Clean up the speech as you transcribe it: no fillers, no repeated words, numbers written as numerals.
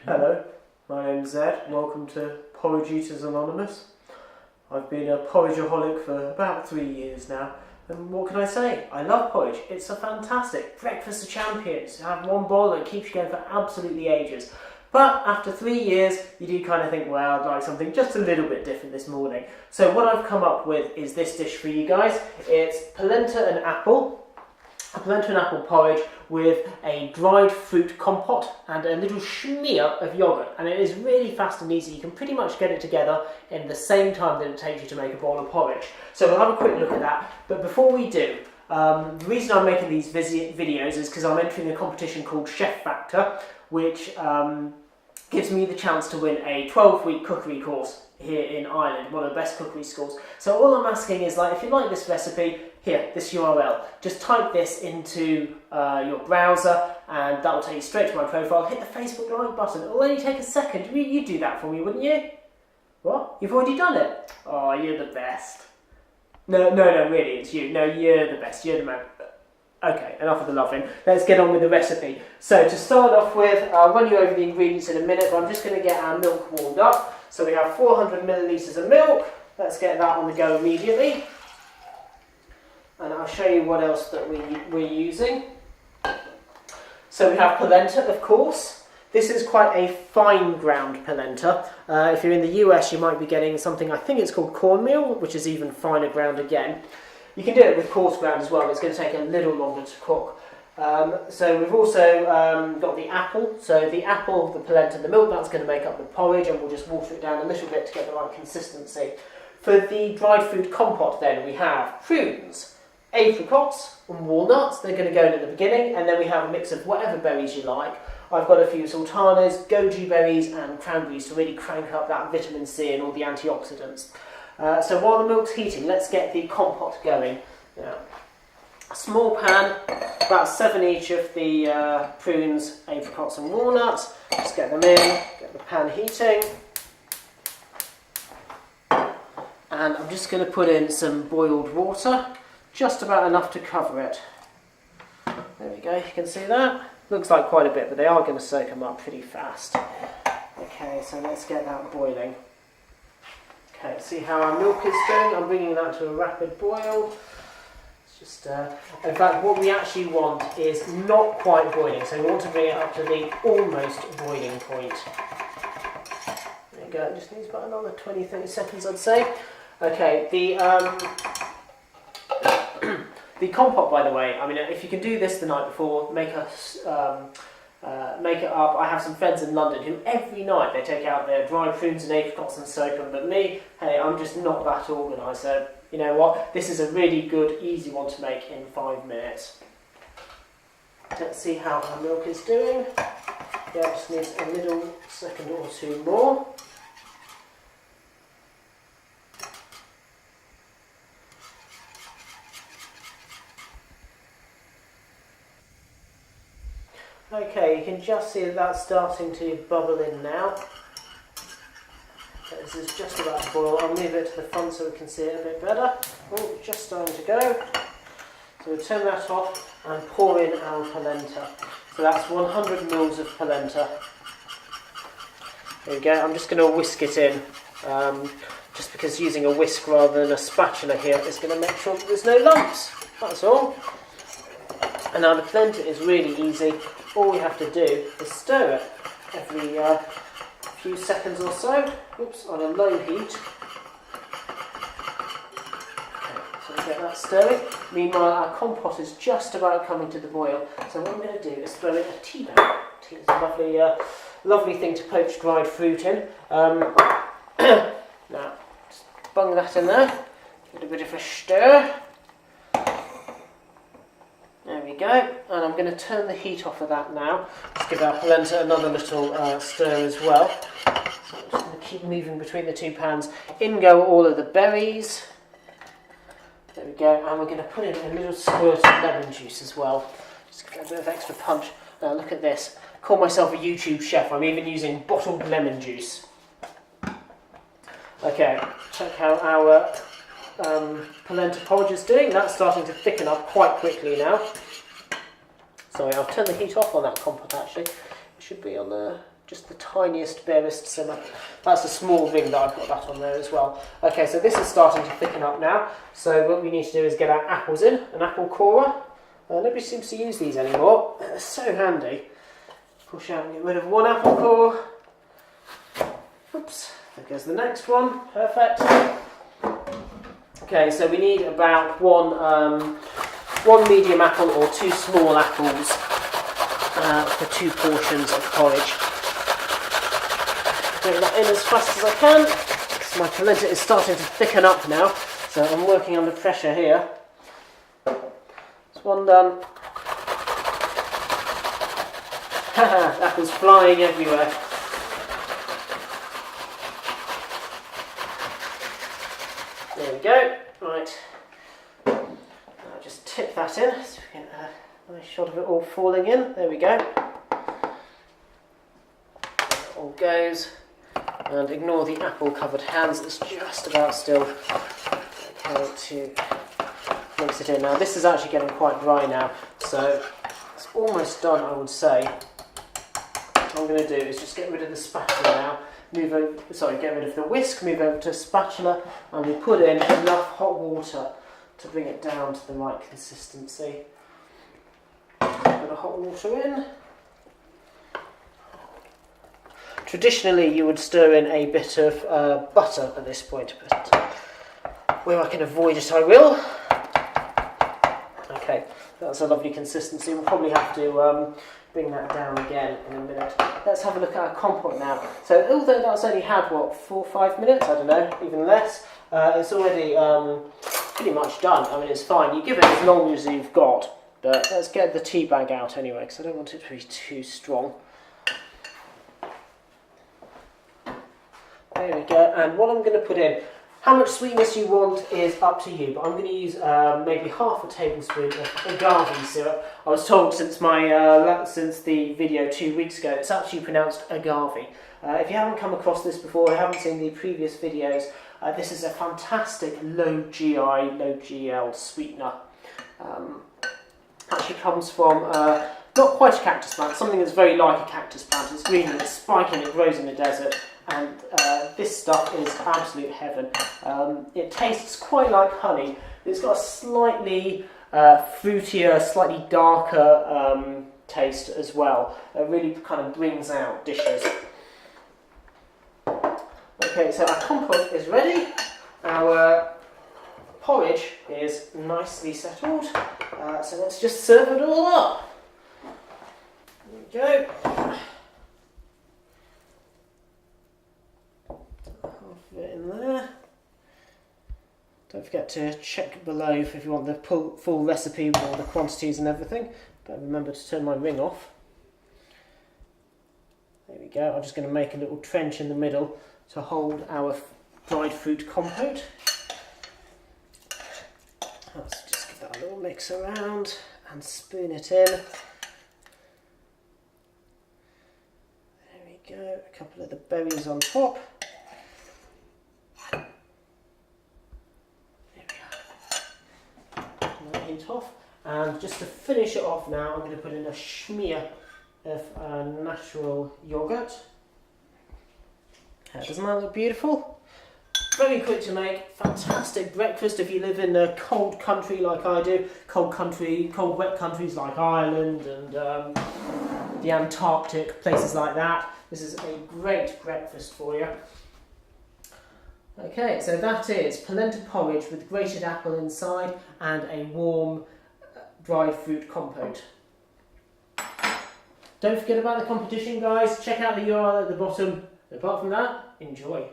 Hello, my name's Zed. Welcome to Porridge Eaters Anonymous. I've been a porridgeaholic for about 3 years now, and what can I say? I love porridge. It's a fantastic breakfast of champions. You have one bowl that keeps you going for absolutely ages. But after 3 years, you do kind of think, well, I'd like something just a little bit different this morning. So what I've come up with is this dish for you guys. It's polenta and apple. A polenta and apple porridge with a dried fruit compote and a little smear of yoghurt, and it is really fast and easy. You can pretty much get it together in the same time that it takes you to make a bowl of porridge. So we'll have a quick look at that, but before we do, the reason I'm making these videos is because I'm entering a competition called Chef Factor, which gives me the chance to win a 12-week cookery course here in Ireland, one of the best cookery schools. So all I'm asking is, if you like this recipe, here, this URL, just type this into your browser and that will take you straight to my profile. Hit the Facebook like button. It will only take a second. You'd do that for me, wouldn't you? What? You've already done it? Oh, you're the best. No, really, it's you. No, you're the best. You're the man. Okay, enough of the loving. Let's get on with the recipe. So to start off with, I'll run you over the ingredients in a minute, but I'm just going to get our milk warmed up. So we have 400 millilitres of milk. Let's get that on the go immediately. And I'll show you what else that we're using. So we have polenta, of course. This is quite a fine ground polenta. If you're in the US, you might be getting something, I think it's called cornmeal, which is even finer ground again. You can do it with coarse ground as well. It's going to take a little longer to cook. So we've also got the apple. So the apple, the polenta, the milk, that's going to make up the porridge, and we'll just water it down a little bit to get the right consistency. For the dried fruit compote then, we have prunes, apricots and walnuts. They're going to go in at the beginning, and then we have a mix of whatever berries you like. I've got a few sultanas, goji berries and cranberries to really crank up that vitamin C and all the antioxidants. So while the milk's heating, let's get the compote going. Now, a small pan, about 7 each of the prunes, apricots and walnuts. Just get them in, get the pan heating. And I'm just going to put in some boiled water, just about enough to cover it. There we go, you can see that. Looks like quite a bit, but they are going to soak them up pretty fast. Okay, so let's get that boiling. Okay, see how our milk is going? I'm bringing that to a rapid boil. It's just, in fact, what we actually want is not quite boiling, so we want to bring it up to the almost boiling point. There you go, it just needs about another 20-30 seconds, I'd say. Okay, the compote, by the way, I mean, if you can do this the night before, make it up. I have some friends in London who every night they take out their dried prunes and apricots and soak them, but me, hey, I'm just not that organised, so you know what, this is a really good, easy one to make in 5 minutes. Let's see how our milk is doing. Yeah, just needs a little second or two more. Okay, you can just see that that's starting to bubble in now. Okay, this is just about to boil. I'll move it to the front so we can see it a bit better. Oh, it's just starting to go. So we'll turn that off and pour in our polenta. So that's 100 mils of polenta. There we go. I'm just going to whisk it in. Just because using a whisk rather than a spatula here is going to make sure that there's no lumps. That's all. And now the polenta is really easy. All we have to do is stir it every few seconds or so. Oops, on a low heat. Okay, so we get that stirring. Meanwhile, our compote is just about coming to the boil. So what I'm going to do is throw in a tea bag. Tea is a lovely thing to poach dried fruit in. Now, just bung that in there. Give it a bit of a stir. There we go, and I'm going to turn the heat off of that now. Just give our polenta another little stir as well. So I'm just going to keep moving between the two pans. In go all of the berries. There we go, and we're going to put in a little squirt of lemon juice as well. Just give it a bit of extra punch. Now look at this. I call myself a YouTube chef. I'm even using bottled lemon juice. Okay, check how our polenta porridge is doing. That's starting to thicken up quite quickly now. Sorry, I'll turn the heat off on that compote actually. It should be on the just the tiniest, barest simmer. That's a small ring that I've got that on there as well. Okay, so this is starting to thicken up now. So what we need to do is get our apples in, an apple corer. Nobody seems to use these anymore. They're so handy. Push out and get rid of one apple core. Oops, there goes the next one. Perfect. Okay, so we need about one medium apple or 2 small apples for 2 portions of porridge. Get that in as fast as I can, because my polenta is starting to thicken up now, so I'm working under pressure here. That's one done. Haha, apples flying everywhere. There we go. Right. Now just tip that in so we get a nice shot of it all falling in. There we go. It all goes. And ignore the apple covered hands, it's just about still okay to mix it in. Now this is actually getting quite dry now, so it's almost done, I would say. What I'm going to do is just get rid of the spatula now, get rid of the whisk, move over to a spatula, and we put in enough hot water to bring it down to the right consistency. Put the hot water in. Traditionally you would stir in a bit of butter at this point, but where I can avoid it I will. Okay, that's a lovely consistency. We'll probably have to bring that down again in a minute. Let's have a look at our compote now. So although that's only had, what, 4 or 5 minutes, I don't know, even less, it's already pretty much done. I mean, it's fine. You give it as long as you've got, but let's get the tea bag out anyway, because I don't want it to be too strong. There we go, and what I'm going to put in, how much sweetness you want is up to you, but I'm going to use maybe half a tablespoon of agave syrup. I was told since the video 2 weeks ago, it's actually pronounced agave. If you haven't come across this before, or haven't seen the previous videos, this is a fantastic low GI, low GL sweetener. Actually comes from not quite a cactus plant, something that's very like a cactus plant. It's green and it's spiky and it grows in the desert. And this stuff is absolute heaven. It tastes quite like honey. It's got a slightly fruitier, slightly darker taste as well. It really kind of brings out dishes. Okay, so our compote is ready. Our porridge is nicely settled. So let's just serve it all up. There we go. In there. Don't forget to check below if you want the full recipe with all the quantities and everything, but remember to turn my ring off. There we go. I'm just going to make a little trench in the middle to hold our dried fruit compote. Let's just give that a little mix around and spoon it in. There we go. A couple of the berries on top. Off, and just to finish it off now, I'm going to put in a smear of natural yoghurt. Doesn't that look beautiful? Very quick to make, fantastic breakfast if you live in a cold country like I do, cold wet countries like Ireland and the Antarctic, places like that. This is a great breakfast for you. Okay, so that is polenta porridge with grated apple inside and a warm dried fruit compote. Don't forget about the competition, guys. Check out the URL at the bottom. Apart from that, enjoy.